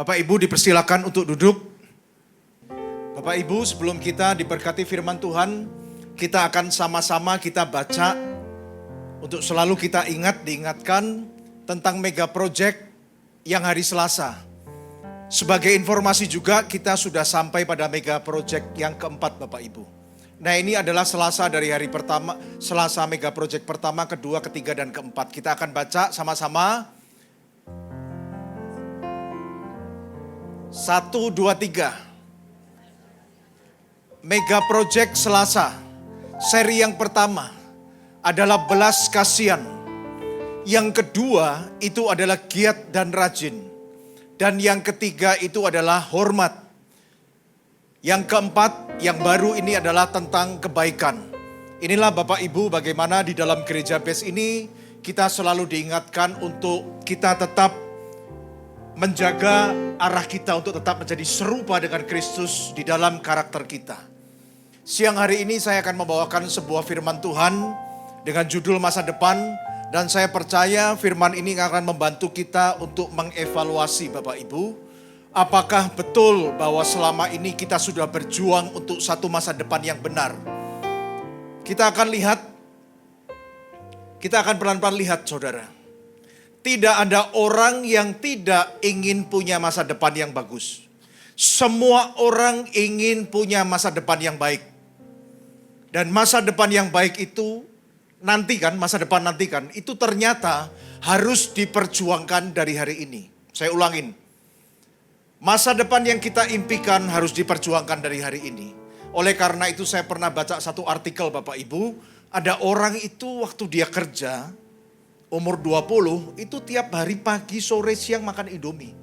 Bapak Ibu dipersilakan untuk duduk. Bapak Ibu, sebelum kita diberkati firman Tuhan, kita akan sama-sama kita baca untuk selalu kita diingatkan tentang mega project yang hari Selasa. Sebagai informasi juga kita sudah sampai pada mega project yang keempat Bapak Ibu. Nah, ini adalah Selasa dari hari pertama, Selasa mega project pertama, kedua, ketiga, dan keempat. Kita akan baca sama-sama. 1, 2, 3. Mega project Selasa. Seri yang pertama adalah belas kasihan. Yang kedua itu adalah giat dan rajin. Dan yang ketiga itu adalah hormat. Yang keempat, yang baru ini adalah tentang kebaikan. Inilah Bapak Ibu bagaimana di dalam gereja BES ini kita selalu diingatkan untuk kita tetap menjaga arah kita untuk tetap menjadi serupa dengan Kristus di dalam karakter kita. Siang hari ini saya akan membawakan sebuah firman Tuhan dengan judul masa depan. Dan saya percaya firman ini akan membantu kita untuk mengevaluasi Bapak Ibu. Apakah betul bahwa selama ini kita sudah berjuang untuk satu masa depan yang benar? Kita akan pelan-pelan lihat saudara. Tidak ada orang yang tidak ingin punya masa depan yang bagus. Semua orang ingin punya masa depan yang baik. Dan masa depan yang baik itu masa depan itu ternyata harus diperjuangkan dari hari ini. Saya ulangin. Masa depan yang kita impikan harus diperjuangkan dari hari ini. Oleh karena itu saya pernah baca satu artikel Bapak Ibu. Ada orang itu waktu dia kerja, umur 20, itu tiap hari pagi, sore, siang makan Indomie.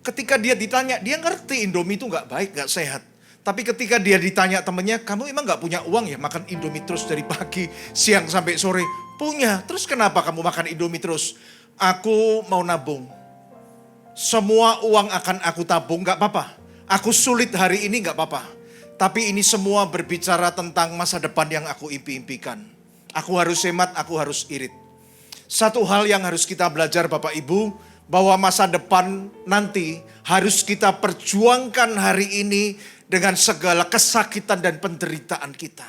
Ketika dia ditanya, dia ngerti Indomie itu gak baik, gak sehat. Tapi ketika dia ditanya temannya, kamu emang gak punya uang ya makan Indomie terus dari pagi, siang sampai sore? Punya, terus kenapa kamu makan Indomie terus? Aku mau nabung. Semua uang akan aku tabung, gak apa-apa. Aku sulit hari ini gak apa-apa. Tapi ini semua berbicara tentang masa depan yang aku impikan. Aku harus hemat, aku harus irit. Satu hal yang harus kita belajar Bapak Ibu, bahwa masa depan nanti harus kita perjuangkan hari ini dengan segala kesakitan dan penderitaan kita.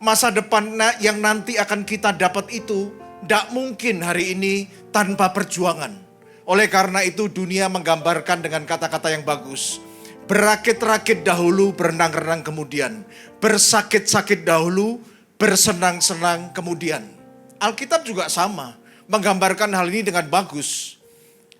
Masa depan yang nanti akan kita dapat itu tidak mungkin hari ini tanpa perjuangan. Oleh karena itu dunia menggambarkan dengan kata-kata yang bagus. Berakit-rakit dahulu, berenang-renang kemudian. Bersakit-sakit dahulu, bersenang-senang kemudian. Alkitab juga sama, menggambarkan hal ini dengan bagus.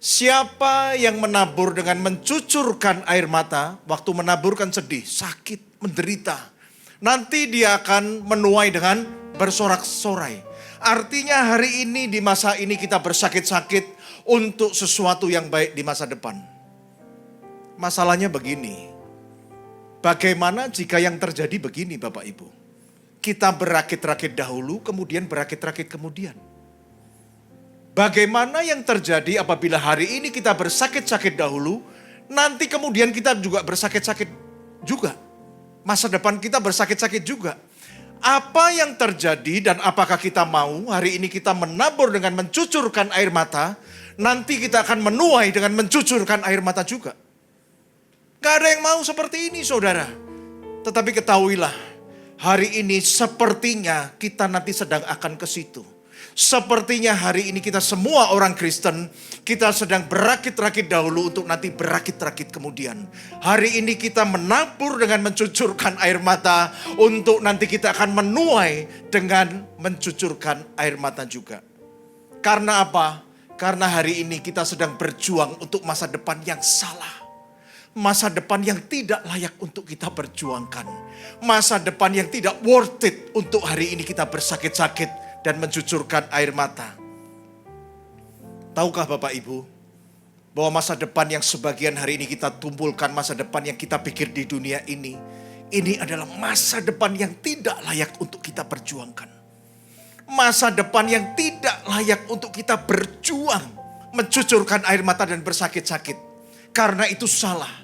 Siapa yang menabur dengan mencucurkan air mata, waktu menabur kan sedih, sakit, menderita. Nanti dia akan menuai dengan bersorak-sorai. Artinya hari ini di masa ini kita bersakit-sakit untuk sesuatu yang baik di masa depan. Masalahnya begini, bagaimana jika yang terjadi begini Bapak Ibu? Kita berakit-rakit dahulu, kemudian berakit-rakit kemudian. Bagaimana yang terjadi apabila hari ini kita bersakit-sakit dahulu, nanti kemudian kita juga bersakit-sakit juga. Masa depan kita bersakit-sakit juga. Apa yang terjadi dan apakah kita mau hari ini kita menabur dengan mencucurkan air mata, nanti kita akan menuai dengan mencucurkan air mata juga. Gak ada yang mau seperti ini saudara. Tetapi ketahuilah, hari ini sepertinya kita nanti sedang akan ke situ. Sepertinya hari ini kita semua orang Kristen, kita sedang berakit-rakit dahulu untuk nanti berakit-rakit kemudian. Hari ini kita menabur dengan mencucurkan air mata, untuk nanti kita akan menuai dengan mencucurkan air mata juga. Karena apa? Karena hari ini kita sedang berjuang untuk masa depan yang salah. Masa depan yang tidak layak untuk kita perjuangkan. Masa depan yang tidak worth it untuk hari ini kita bersakit-sakit dan mencucurkan air mata. Tahukah Bapak Ibu, bahwa masa depan yang sebagian hari ini kita tumpulkan, masa depan yang kita pikir di dunia ini adalah masa depan yang tidak layak untuk kita perjuangkan. Masa depan yang tidak layak untuk kita berjuang, mencucurkan air mata dan bersakit-sakit. Karena itu salah.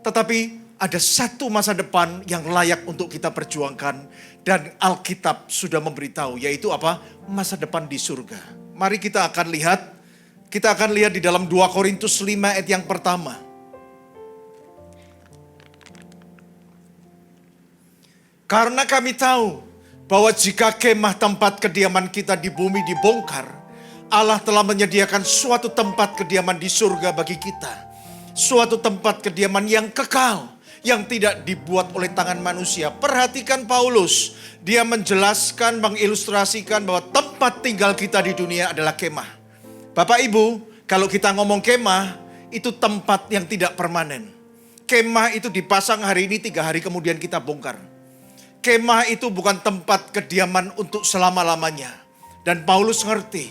Tetapi ada satu masa depan yang layak untuk kita perjuangkan. Dan Alkitab sudah memberitahu, yaitu apa? Masa depan di surga. Mari kita akan lihat Kita akan lihat di dalam 2 Korintus 5 ayat yang pertama. Karena kami tahu bahwa jika kemah tempat kediaman kita di bumi dibongkar, Allah telah menyediakan suatu tempat kediaman di surga bagi kita. Suatu tempat kediaman yang kekal, yang tidak dibuat oleh tangan manusia. Perhatikan Paulus, dia menjelaskan, mengilustrasikan bahwa tempat tinggal kita di dunia adalah kemah. Bapak Ibu, kalau kita ngomong kemah, itu tempat yang tidak permanen. Kemah itu dipasang hari ini, 3 hari kemudian kita bongkar. Kemah itu bukan tempat kediaman untuk selama-lamanya. Dan Paulus ngerti,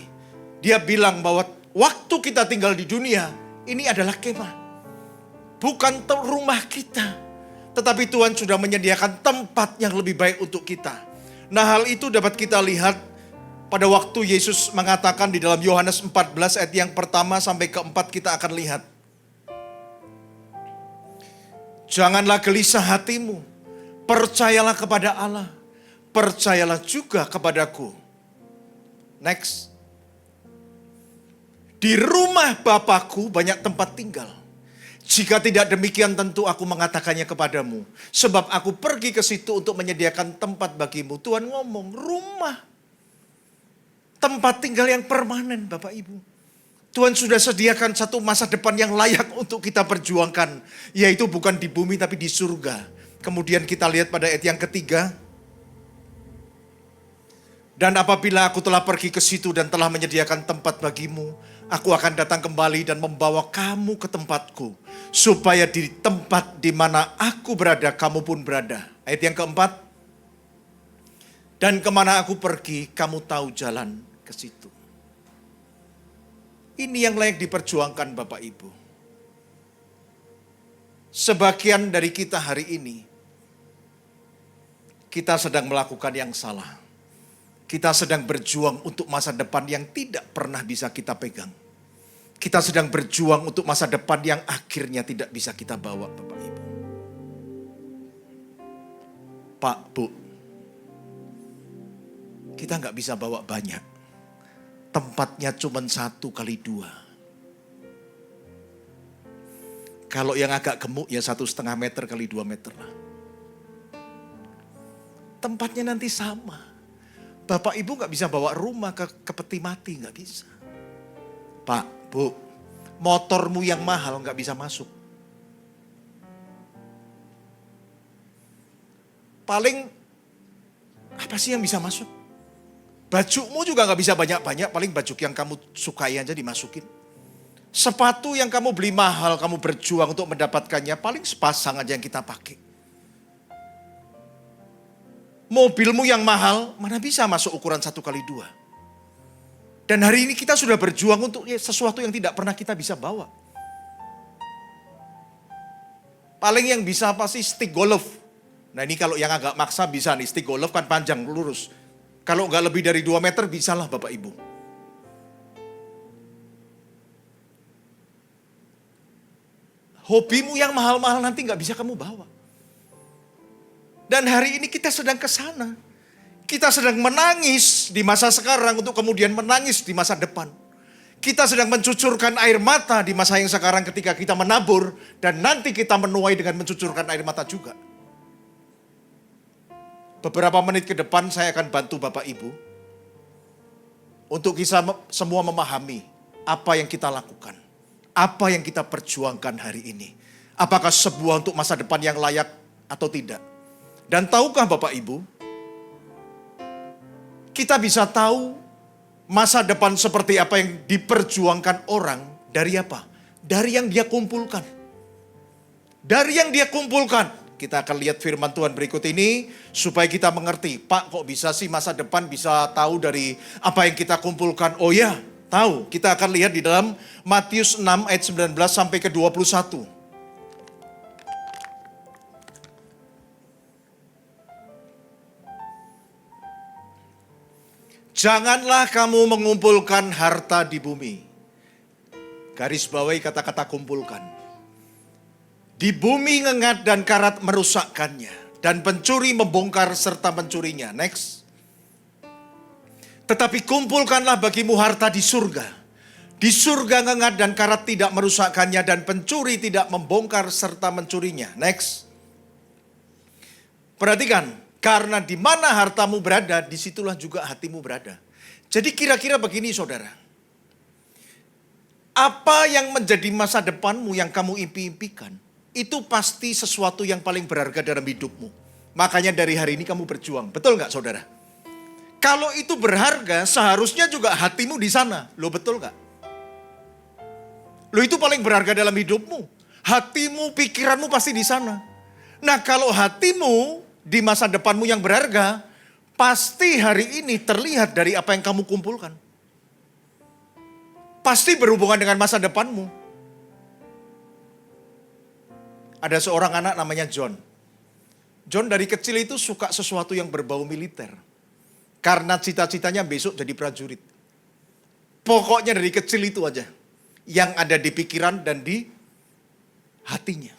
dia bilang bahwa waktu kita tinggal di dunia, ini adalah kemah. Bukan rumah kita. Tetapi Tuhan sudah menyediakan tempat yang lebih baik untuk kita. Nah, hal itu dapat kita lihat pada waktu Yesus mengatakan di dalam Yohanes 14 ayat yang pertama sampai keempat, kita akan lihat. Janganlah gelisah hatimu, percayalah kepada Allah, percayalah juga kepadaku. Next. Di rumah Bapakku banyak tempat tinggal. Jika tidak demikian tentu aku mengatakannya kepadamu. Sebab aku pergi ke situ untuk menyediakan tempat bagimu. Tuhan ngomong, rumah. Tempat tinggal yang permanen, Bapak Ibu. Tuhan sudah sediakan satu masa depan yang layak untuk kita perjuangkan. Yaitu bukan di bumi tapi di surga. Kemudian kita lihat pada ayat yang ketiga. Dan apabila aku telah pergi ke situ dan telah menyediakan tempat bagimu, aku akan datang kembali dan membawa kamu ke tempatku, supaya di tempat di mana aku berada, kamu pun berada. Ayat yang keempat. Dan kemana aku pergi, kamu tahu jalan ke situ. Ini yang layak diperjuangkan Bapak Ibu. Sebagian dari kita hari ini, kita sedang melakukan yang salah. Kita sedang berjuang untuk masa depan yang tidak pernah bisa kita pegang. Kita sedang berjuang untuk masa depan yang akhirnya tidak bisa kita bawa, Bapak Ibu. Pak, Bu, kita nggak bisa bawa banyak. Tempatnya cuma 1x2. Kalau yang agak gemuk ya 1,5 meter x 2 meter lah. Tempatnya nanti sama. Bapak Ibu nggak bisa bawa rumah ke peti mati, nggak bisa. Pak, Bu, motormu yang mahal nggak bisa masuk. Paling apa sih yang bisa masuk? Bajumu juga nggak bisa banyak-banyak, paling baju yang kamu sukai aja dimasukin. Sepatu yang kamu beli mahal, kamu berjuang untuk mendapatkannya, paling sepasang aja yang kita pakai. Mobilmu yang mahal, mana bisa masuk ukuran 1x2. Dan hari ini kita sudah berjuang untuk sesuatu yang tidak pernah kita bisa bawa. Paling yang bisa apa sih? Stick golf. Nah ini kalau yang agak maksa bisa nih, stick golf kan panjang, lurus. Kalau nggak lebih dari 2 meter bisalah Bapak Ibu. Hobimu yang mahal-mahal nanti nggak bisa kamu bawa. Dan hari ini kita sedang ke sana. Kita sedang menangis di masa sekarang untuk kemudian menangis di masa depan. Kita sedang mencucurkan air mata di masa yang sekarang ketika kita menabur. Dan nanti kita menuai dengan mencucurkan air mata juga. Beberapa menit ke depan saya akan bantu Bapak Ibu. Untuk kita semua memahami apa yang kita lakukan. Apa yang kita perjuangkan hari ini. Apakah sebuah untuk masa depan yang layak atau tidak. Dan tahukah Bapak Ibu, kita bisa tahu masa depan seperti apa yang diperjuangkan orang dari apa? Dari yang dia kumpulkan. Dari yang dia kumpulkan. Kita akan lihat firman Tuhan berikut ini supaya kita mengerti. Pak, kok bisa sih masa depan bisa tahu dari apa yang kita kumpulkan? Oh ya, tahu. Kita akan lihat di dalam Matius 6 ayat 19 sampai ke 21. Janganlah kamu mengumpulkan harta di bumi. Garis bawahi kata-kata kumpulkan. Di bumi ngengat dan karat merusakkannya. Dan pencuri membongkar serta mencurinya. Next. Tetapi kumpulkanlah bagimu harta di surga. Di surga ngengat dan karat tidak merusakkannya dan pencuri tidak membongkar serta mencurinya. Next. Perhatikan, karena di mana hartamu berada, disitulah juga hatimu berada. Jadi kira-kira begini saudara. Apa yang menjadi masa depanmu yang kamu impi-impikan, itu pasti sesuatu yang paling berharga dalam hidupmu. Makanya dari hari ini kamu berjuang. Betul nggak saudara? Kalau itu berharga, seharusnya juga hatimu di sana. Loh betul nggak? Loh itu paling berharga dalam hidupmu. Hatimu, pikiranmu pasti di sana. Nah kalau hatimu di masa depanmu yang berharga, pasti hari ini terlihat dari apa yang kamu kumpulkan. Pasti berhubungan dengan masa depanmu. Ada seorang anak namanya John. John dari kecil itu suka sesuatu yang berbau militer. Karena cita-citanya besok jadi prajurit. Pokoknya dari kecil itu aja. Yang ada di pikiran dan di hatinya.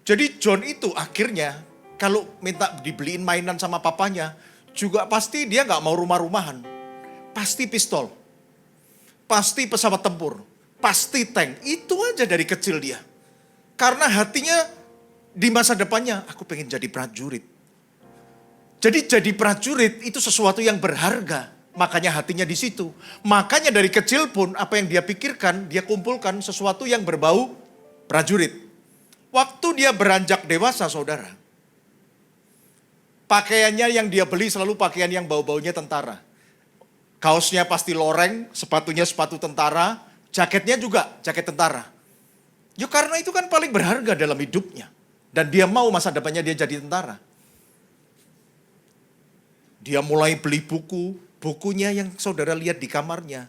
Jadi John itu akhirnya kalau minta dibeliin mainan sama papanya, juga pasti dia nggak mau rumah-rumahan. Pasti pistol. Pasti pesawat tempur. Pasti tank. Itu aja dari kecil dia. Karena hatinya di masa depannya, aku pengen jadi prajurit. Jadi prajurit itu sesuatu yang berharga. Makanya hatinya di situ. Makanya dari kecil pun apa yang dia pikirkan, dia kumpulkan sesuatu yang berbau prajurit. Waktu dia beranjak dewasa saudara. Pakaiannya yang dia beli selalu pakaian yang bau-baunya tentara. Kaosnya pasti loreng, sepatunya sepatu tentara, jaketnya juga jaket tentara. Ya karena itu kan paling berharga dalam hidupnya. Dan dia mau masa depannya dia jadi tentara. Dia mulai beli buku, bukunya yang saudara lihat di kamarnya.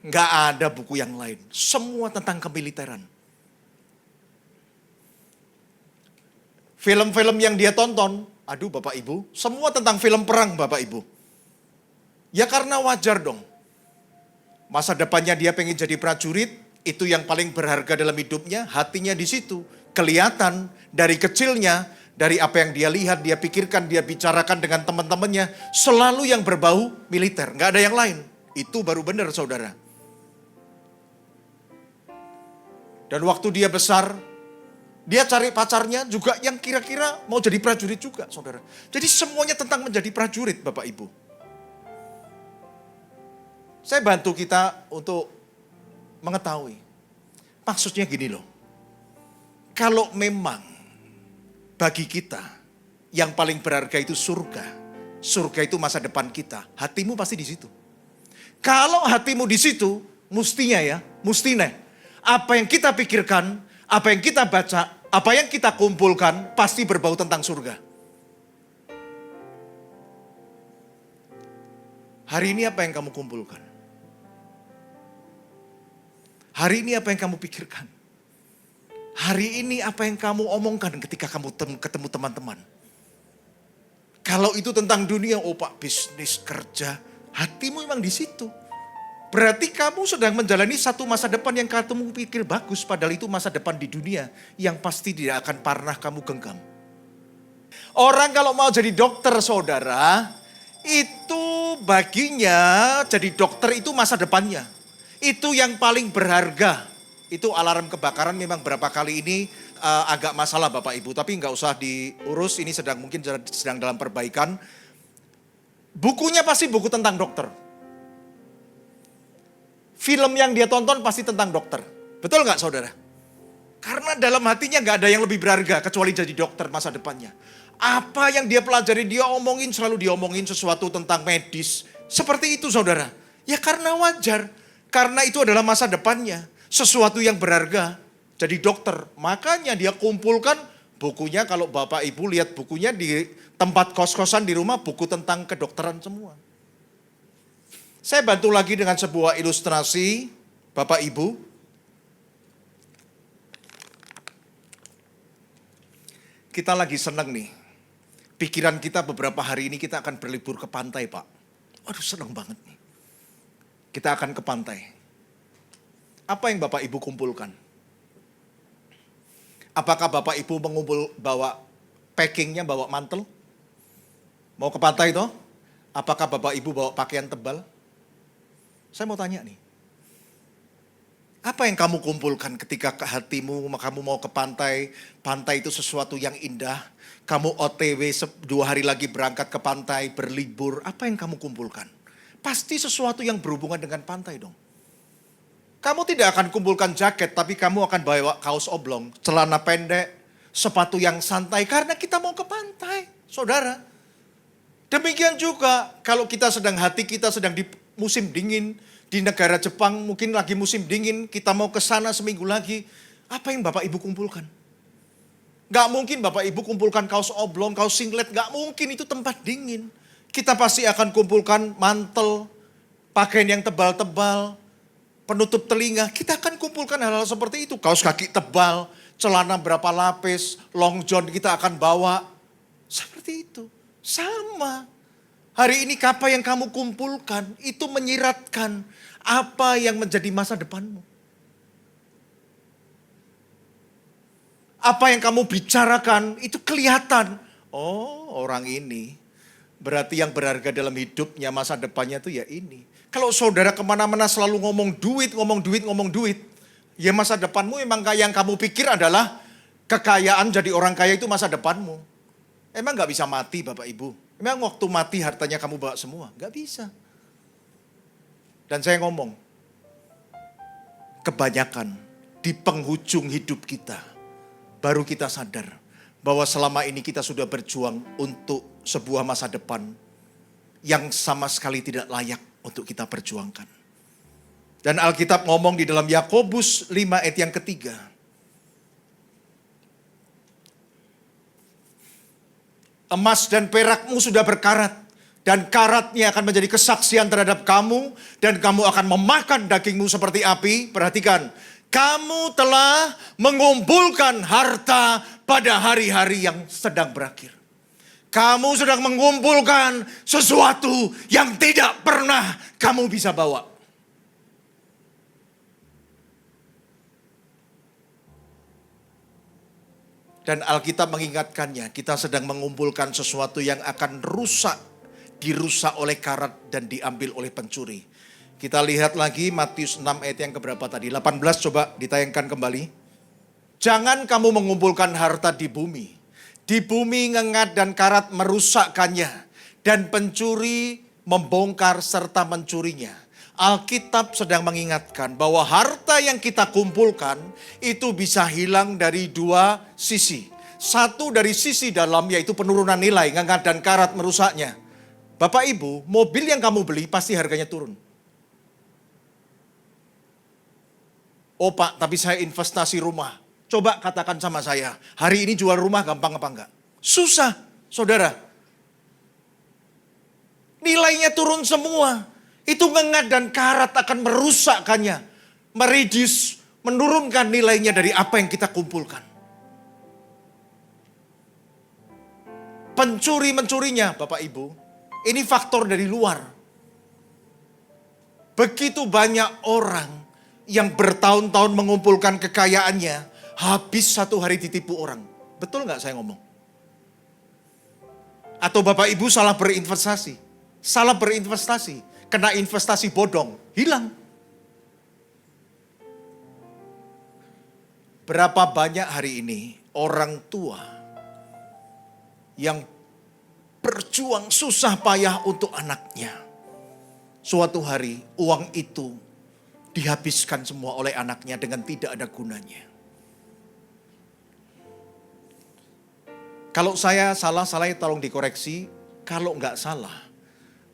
Nggak ada buku yang lain. Semua tentang kemiliteran. Film-film yang dia tonton, aduh Bapak Ibu, semua tentang film perang Bapak Ibu. Ya karena wajar dong. Masa depannya dia pengen jadi prajurit, itu yang paling berharga dalam hidupnya, hatinya di situ. Kelihatan dari kecilnya, dari apa yang dia lihat, dia pikirkan, dia bicarakan dengan teman-temannya, selalu yang berbau militer, nggak ada yang lain. Itu baru benar saudara. Dan waktu dia besar, dia cari pacarnya juga yang kira-kira mau jadi prajurit juga saudara. Jadi semuanya tentang menjadi prajurit Bapak Ibu. Saya bantu kita untuk mengetahui. Maksudnya gini loh. Kalau memang bagi kita yang paling berharga itu surga. Surga itu masa depan kita. Hatimu pasti di situ. Kalau hatimu di situ, mestinya ya, mestinya. Apa yang kita pikirkan, apa yang kita baca, apa yang kita kumpulkan, pasti berbau tentang surga. Hari ini apa yang kamu kumpulkan? Hari ini apa yang kamu pikirkan? Hari ini apa yang kamu omongkan ketika kamu ketemu teman-teman? Kalau itu tentang dunia, oh Pak, bisnis, kerja, hatimu memang di situ. Berarti kamu sedang menjalani satu masa depan yang kamu pikir bagus, padahal itu masa depan di dunia yang pasti tidak akan pernah kamu genggam. Orang kalau mau jadi dokter saudara, itu baginya jadi dokter itu masa depannya. Itu yang paling berharga. Itu alarm kebakaran memang berapa kali ini agak masalah Bapak Ibu. Tapi nggak usah diurus, ini mungkin sedang dalam perbaikan. Bukunya pasti buku tentang dokter. Film yang dia tonton pasti tentang dokter. Betul nggak saudara? Karena dalam hatinya nggak ada yang lebih berharga kecuali jadi dokter masa depannya. Apa yang dia pelajari, dia omongin, selalu diomongin sesuatu tentang medis. Seperti itu saudara. Ya karena wajar. Karena itu adalah masa depannya. Sesuatu yang berharga. Jadi dokter. Makanya dia kumpulkan bukunya. Kalau Bapak Ibu lihat bukunya di tempat kos-kosan di rumah. Buku tentang kedokteran semua. Saya bantu lagi dengan sebuah ilustrasi. Bapak Ibu. Kita lagi senang nih. Pikiran kita beberapa hari ini kita akan berlibur ke pantai Pak. Aduh senang banget nih. Kita akan ke pantai. Apa yang Bapak Ibu kumpulkan? Apakah Bapak Ibu bawa packingnya, bawa mantel? Mau ke pantai toh? Apakah Bapak Ibu bawa pakaian tebal? Saya mau tanya nih. Apa yang kamu kumpulkan ketika ke hatimu, kamu mau ke pantai, pantai itu sesuatu yang indah, kamu OTW 2 hari lagi berangkat ke pantai, berlibur, apa yang kamu kumpulkan? Pasti sesuatu yang berhubungan dengan pantai dong. Kamu tidak akan kumpulkan jaket, tapi kamu akan bawa kaos oblong, celana pendek, sepatu yang santai, karena kita mau ke pantai, saudara. Demikian juga kalau hati kita sedang di musim dingin, di negara Jepang mungkin lagi musim dingin, kita mau ke sana seminggu lagi. Apa yang Bapak Ibu kumpulkan? Gak mungkin Bapak Ibu kumpulkan kaos oblong, kaos singlet, gak mungkin, itu tempat dingin. Kita pasti akan kumpulkan mantel, pakaian yang tebal-tebal, penutup telinga. Kita akan kumpulkan hal-hal seperti itu. Kaos kaki tebal, celana berapa lapis, long john kita akan bawa. Seperti itu. Sama. Hari ini apa yang kamu kumpulkan itu menyiratkan apa yang menjadi masa depanmu. Apa yang kamu bicarakan itu kelihatan. Oh, orang ini berarti yang berharga dalam hidupnya, masa depannya itu ya ini. Kalau saudara kemana-mana selalu ngomong duit, ya masa depanmu emang yang kamu pikir adalah kekayaan, jadi orang kaya itu masa depanmu. Emang gak bisa mati Bapak Ibu? Emang waktu mati hartanya kamu bawa semua? Gak bisa. Dan saya ngomong, kebanyakan di penghujung hidup kita, baru kita sadar bahwa selama ini kita sudah berjuang untuk sebuah masa depan yang sama sekali tidak layak untuk kita perjuangkan. Dan Alkitab ngomong di dalam Yakobus 5 ayat yang ketiga. Emas dan perakmu sudah berkarat, dan karatnya akan menjadi kesaksian terhadap kamu, dan kamu akan memakan dagingmu seperti api. Perhatikan, kamu telah mengumpulkan harta pada hari-hari yang sedang berakhir. Kamu sedang mengumpulkan sesuatu yang tidak pernah kamu bisa bawa. Dan Alkitab mengingatkannya, kita sedang mengumpulkan sesuatu yang akan rusak, dirusak oleh karat dan diambil oleh pencuri. Kita lihat lagi Matius 6 ayat yang keberapa tadi, 18, coba ditayangkan kembali. Jangan kamu mengumpulkan harta di bumi. Di bumi ngengat dan karat merusakkannya, dan pencuri membongkar serta mencurinya. Alkitab sedang mengingatkan bahwa harta yang kita kumpulkan itu bisa hilang dari dua sisi. Satu dari sisi dalam, yaitu penurunan nilai, ngengat dan karat merusaknya. Bapak Ibu, mobil yang kamu beli pasti harganya turun. Oh Pak, tapi saya investasi rumah. Coba katakan sama saya, hari ini jual rumah gampang apa enggak? Susah, saudara. Nilainya turun semua. Itu ngengat dan karat akan merusakkannya. Mereduce, menurunkan nilainya dari apa yang kita kumpulkan. Pencuri-mencurinya, Bapak Ibu, ini faktor dari luar. Begitu banyak orang yang bertahun-tahun mengumpulkan kekayaannya, habis satu hari ditipu orang. Betul nggak saya ngomong? Atau Bapak Ibu salah berinvestasi, kena investasi bodong, hilang. Berapa banyak hari ini orang tua yang berjuang susah payah untuk anaknya. Suatu hari uang itu dihabiskan semua oleh anaknya dengan tidak ada gunanya. Kalau saya salah tolong dikoreksi. Kalau nggak salah,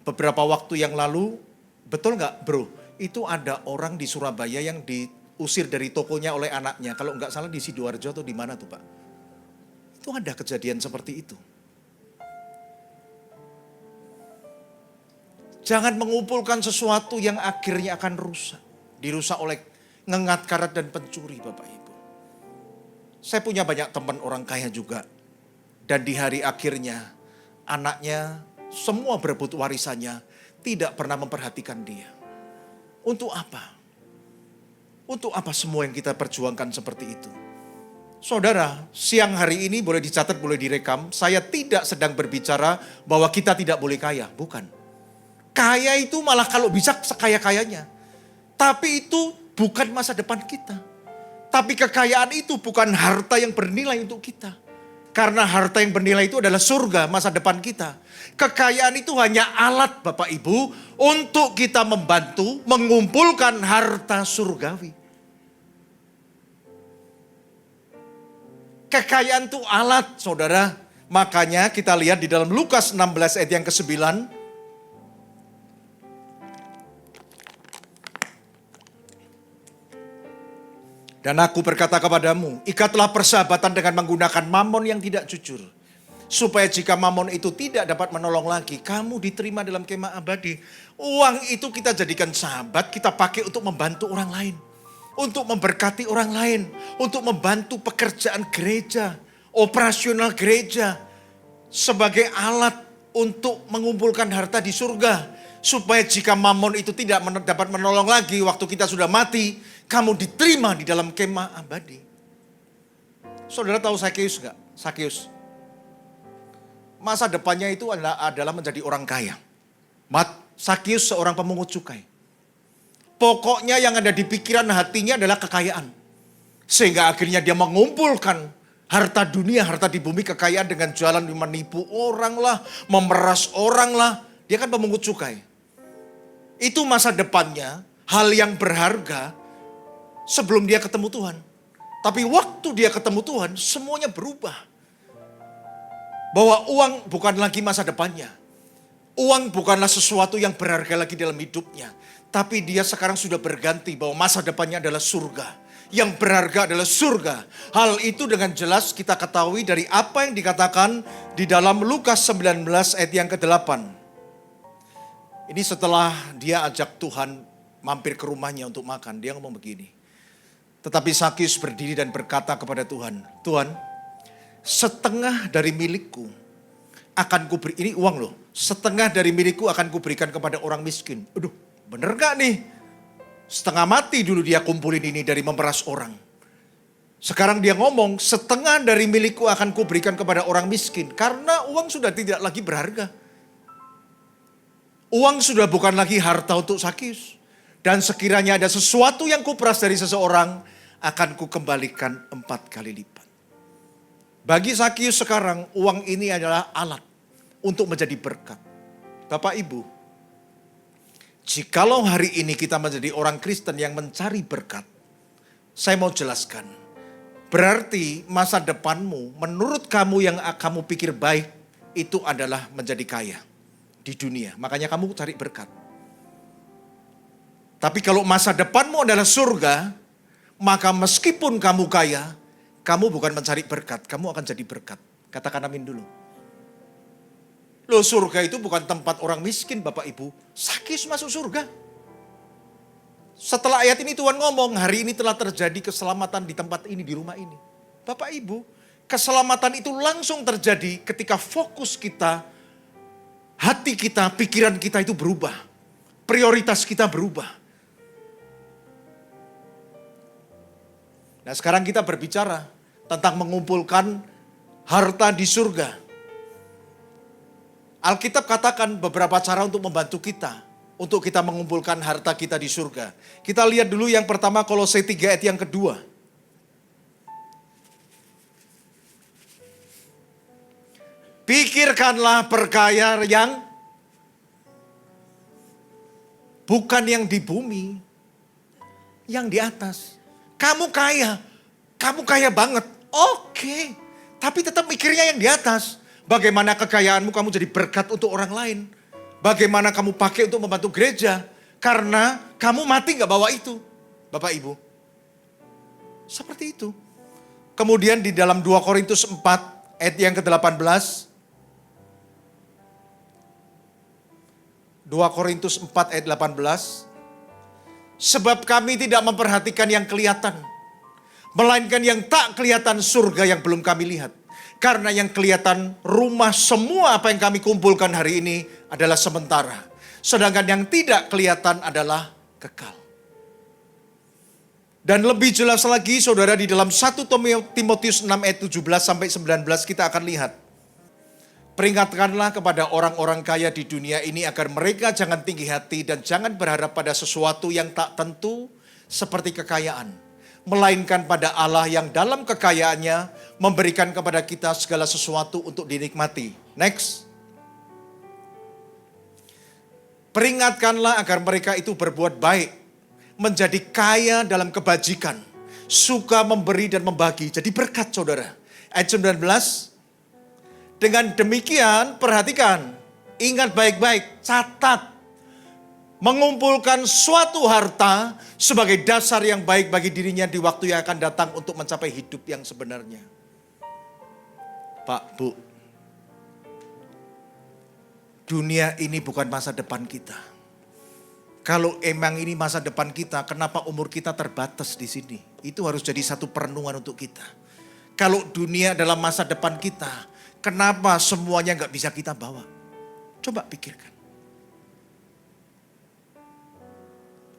beberapa waktu yang lalu, betul nggak bro? Itu ada orang di Surabaya yang diusir dari tokonya oleh anaknya. Kalau nggak salah di Sidoarjo atau di mana tuh Pak? Itu ada kejadian seperti itu. Jangan mengumpulkan sesuatu yang akhirnya akan rusak. Dirusak oleh ngengat, karat, dan pencuri Bapak Ibu. Saya punya banyak teman orang kaya juga. Dan di hari akhirnya, anaknya semua berebut warisannya, tidak pernah memperhatikan dia. Untuk apa? Untuk apa semua yang kita perjuangkan seperti itu? Saudara, siang hari ini boleh dicatat, boleh direkam, saya tidak sedang berbicara bahwa kita tidak boleh kaya, bukan. Kaya itu malah kalau bisa sekaya-kayanya. Tapi itu bukan masa depan kita. Tapi kekayaan itu bukan harta yang bernilai untuk kita. Karena harta yang bernilai itu adalah surga masa depan kita. Kekayaan itu hanya alat Bapak Ibu untuk kita membantu mengumpulkan harta surgawi. Kekayaan itu alat saudara. Makanya kita lihat di dalam Lukas 16 ayat yang ke-9. Dan aku berkata kepadamu, ikatlah persahabatan dengan menggunakan mamon yang tidak jujur. Supaya jika mamon itu tidak dapat menolong lagi, kamu diterima dalam kemah abadi. Uang itu kita jadikan sahabat, kita pakai untuk membantu orang lain. Untuk memberkati orang lain. Untuk membantu pekerjaan gereja, operasional gereja. Sebagai alat untuk mengumpulkan harta di surga. Supaya jika mamon itu tidak dapat menolong lagi waktu kita sudah mati, kamu diterima di dalam kemah abadi. Saudara tahu Sakeus enggak? Sakeus. Masa depannya itu adalah menjadi orang kaya. Sakeus seorang pemungut cukai. Pokoknya yang ada di pikiran hatinya adalah kekayaan. Sehingga akhirnya dia mengumpulkan harta dunia, harta di bumi, kekayaan dengan jualan menipu orang lah, memeras orang lah. Dia kan pemungut cukai. Itu masa depannya, hal yang berharga sebelum dia ketemu Tuhan. Tapi waktu dia ketemu Tuhan, semuanya berubah. Bahwa uang bukan lagi masa depannya. Uang bukanlah sesuatu yang berharga lagi dalam hidupnya. Tapi dia sekarang sudah berganti bahwa masa depannya adalah surga. Yang berharga adalah surga. Hal itu dengan jelas kita ketahui dari apa yang dikatakan di dalam Lukas 19 ayat yang ke-8. Ini setelah dia ajak Tuhan mampir ke rumahnya untuk makan. Dia ngomong begini. Tetapi Sakeus berdiri dan berkata kepada Tuhan, Tuhan, setengah dari milikku akan kuberi, ini uang loh, setengah dari milikku akan kuberikan kepada orang miskin. Aduh, bener gak nih? Setengah mati dulu dia kumpulin ini dari memeras orang. Sekarang dia ngomong, setengah dari milikku akan kuberikan kepada orang miskin. Karena uang sudah tidak lagi berharga. Uang sudah bukan lagi harta untuk Sakeus. Dan sekiranya ada sesuatu yang kuperas dari seseorang, akan kukembalikan 4 kali lipat. Bagi Sakeus sekarang, uang ini adalah alat untuk menjadi berkat. Bapak Ibu, jikalau hari ini kita menjadi orang Kristen yang mencari berkat, saya mau jelaskan. Berarti masa depanmu, menurut kamu yang kamu pikir baik, itu adalah menjadi kaya di dunia. Makanya kamu cari berkat. Tapi kalau masa depanmu adalah surga, maka meskipun kamu kaya, kamu bukan mencari berkat, kamu akan jadi berkat. Katakan amin dulu. Loh, surga itu bukan tempat orang miskin Bapak Ibu. Sakeus masuk surga. Setelah ayat ini Tuhan ngomong, hari ini telah terjadi keselamatan di tempat ini, di rumah ini. Bapak Ibu, keselamatan itu langsung terjadi ketika fokus kita, hati kita, pikiran kita itu berubah. Prioritas kita berubah. Nah sekarang kita berbicara tentang mengumpulkan harta di surga. Alkitab katakan beberapa cara untuk membantu kita. Untuk kita mengumpulkan harta kita di surga. Kita lihat dulu yang pertama Kolose 3 ayat yang kedua. Pikirkanlah perkara yang bukan yang di bumi, yang di atas. Kamu kaya banget. Oke, tapi tetap mikirnya yang di atas. Bagaimana kekayaanmu kamu jadi berkat untuk orang lain. Bagaimana kamu pakai untuk membantu gereja. Karena kamu mati gak bawa itu. Bapak Ibu. Seperti itu. Kemudian di dalam 2 Korintus 4 ayat yang ke-18. 2 Korintus 4 ayat 18. Sebab kami tidak memperhatikan yang kelihatan. Melainkan yang tak kelihatan, surga yang belum kami lihat. Karena yang kelihatan rumah semua apa yang kami kumpulkan hari ini adalah sementara. Sedangkan yang tidak kelihatan adalah kekal. Dan lebih jelas lagi saudara di dalam 1 Timotius 6 ayat 17 sampai 19 kita akan lihat. Peringatkanlah kepada orang-orang kaya di dunia ini agar mereka jangan tinggi hati dan jangan berharap pada sesuatu yang tak tentu, seperti kekayaan, melainkan pada Allah yang dalam kekayaannya memberikan kepada kita segala sesuatu untuk dinikmati. Next. Peringatkanlah agar mereka itu berbuat baik, menjadi kaya dalam kebajikan, suka memberi dan membagi. Jadi berkat, saudara. Ayat 19. Dengan demikian, perhatikan, ingat baik-baik, catat. Mengumpulkan suatu harta sebagai dasar yang baik bagi dirinya di waktu yang akan datang untuk mencapai hidup yang sebenarnya. Pak, Bu, dunia ini bukan masa depan kita. Kalau emang ini masa depan kita, kenapa umur kita terbatas di sini? Itu harus jadi satu perenungan untuk kita. Kalau dunia adalah masa depan kita, kenapa semuanya gak bisa kita bawa? Coba pikirkan.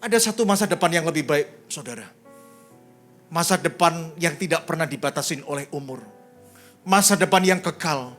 Ada satu masa depan yang lebih baik, saudara. Masa depan yang tidak pernah dibatasin oleh umur. Masa depan yang kekal.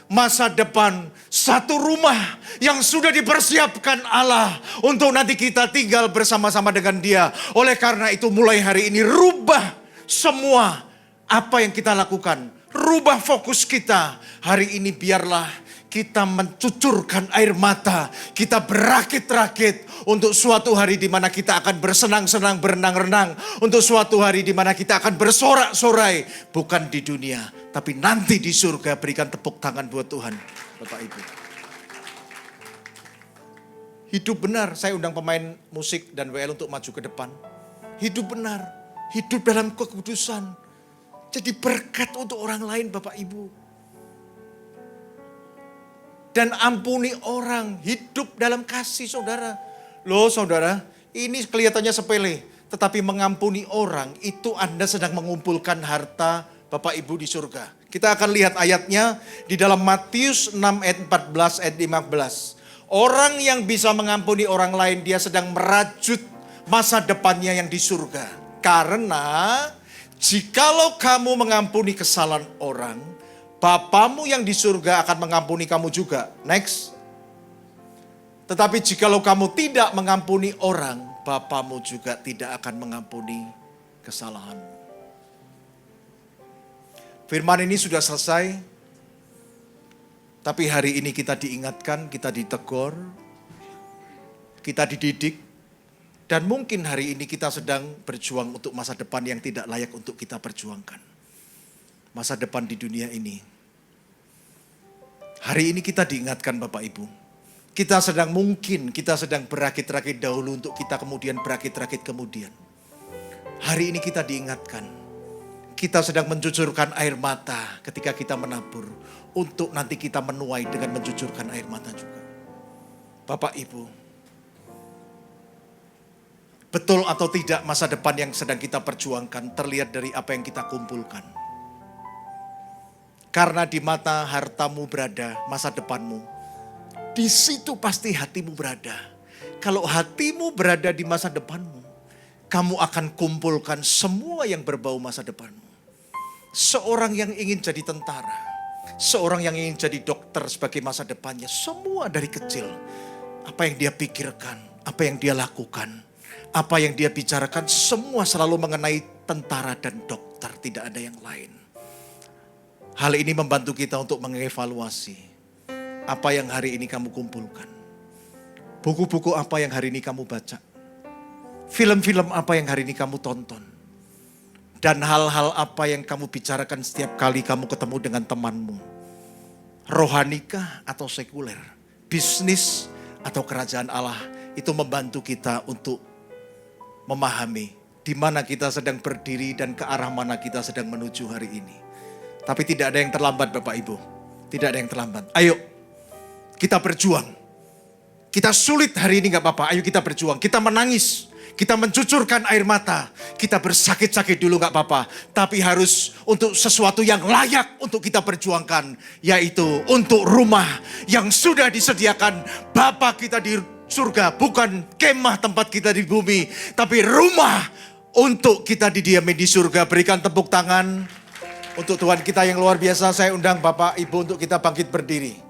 Masa depan satu rumah yang sudah dipersiapkan Allah untuk nanti kita tinggal bersama-sama dengan Dia. Oleh karena itu mulai hari ini rubah semua apa yang kita lakukan. Rubah fokus kita. Hari ini biarlah kita mencucurkan air mata. Kita berakit-rakit untuk suatu hari di mana kita akan bersenang-senang, berenang-renang. Untuk suatu hari di mana kita akan bersorak-sorai. Bukan di dunia, tapi nanti di surga. Berikan tepuk tangan buat Tuhan, Bapak Ibu. Hidup benar, saya undang pemain musik dan WL untuk maju ke depan. Hidup benar, hidup dalam kekudusan. Jadi berkat untuk orang lain, Bapak Ibu. Dan ampuni orang, hidup dalam kasih, saudara. Loh saudara, ini kelihatannya sepele. Tetapi mengampuni orang, itu Anda sedang mengumpulkan harta Bapak Ibu di surga. Kita akan lihat ayatnya di dalam Matius 6 ayat 14 ayat 15. Orang yang bisa mengampuni orang lain, dia sedang merajut masa depannya yang di surga. Karena jikalau kamu mengampuni kesalahan orang, Bapamu yang di surga akan mengampuni kamu juga. Next. Tetapi jikalau kamu tidak mengampuni orang, Bapamu juga tidak akan mengampuni kesalahanmu. Firman ini sudah selesai. Tapi hari ini kita diingatkan, kita ditegur, kita dididik. Dan mungkin hari ini kita sedang berjuang untuk masa depan yang tidak layak untuk kita perjuangkan. Masa depan di dunia ini. Hari ini kita diingatkan Bapak Ibu. Kita sedang berakit-rakit dahulu untuk kita kemudian berakit-rakit kemudian. Hari ini kita diingatkan. Kita sedang mencucurkan air mata ketika kita menabur. Untuk nanti kita menuai dengan mencucurkan air mata juga. Bapak Ibu. Betul atau tidak masa depan yang sedang kita perjuangkan terlihat dari apa yang kita kumpulkan. Karena di mata hartamu berada masa depanmu. Di situ pasti hatimu berada. Kalau hatimu berada di masa depanmu, kamu akan kumpulkan semua yang berbau masa depanmu. Seorang yang ingin jadi tentara, seorang yang ingin jadi dokter sebagai masa depannya, semua dari kecil. Apa yang dia pikirkan, apa yang dia lakukan, apa yang dia bicarakan, semua selalu mengenai tentara dan dokter, tidak ada yang lain. Hal ini membantu kita untuk mengevaluasi apa yang hari ini kamu kumpulkan. Buku-buku apa yang hari ini kamu baca. Film-film apa yang hari ini kamu tonton. Dan hal-hal apa yang kamu bicarakan setiap kali kamu ketemu dengan temanmu. Rohanikah atau sekuler. Bisnis atau kerajaan Allah. Itu membantu kita untuk memahami di mana kita sedang berdiri dan ke arah mana kita sedang menuju hari ini. Tapi tidak ada yang terlambat Bapak Ibu. Tidak ada yang terlambat. Ayo kita berjuang. Kita sulit hari ini gak apa-apa. Ayo kita berjuang. Kita menangis. Kita mencucurkan air mata. Kita bersakit-sakit dulu gak apa-apa. Tapi harus untuk sesuatu yang layak untuk kita perjuangkan. Yaitu untuk rumah yang sudah disediakan Bapa kita di surga. Bukan kemah tempat kita di bumi. Tapi rumah untuk kita didiami di surga. Berikan tepuk tangan. Untuk Tuhan kita yang luar biasa, saya undang Bapak Ibu untuk kita bangkit berdiri.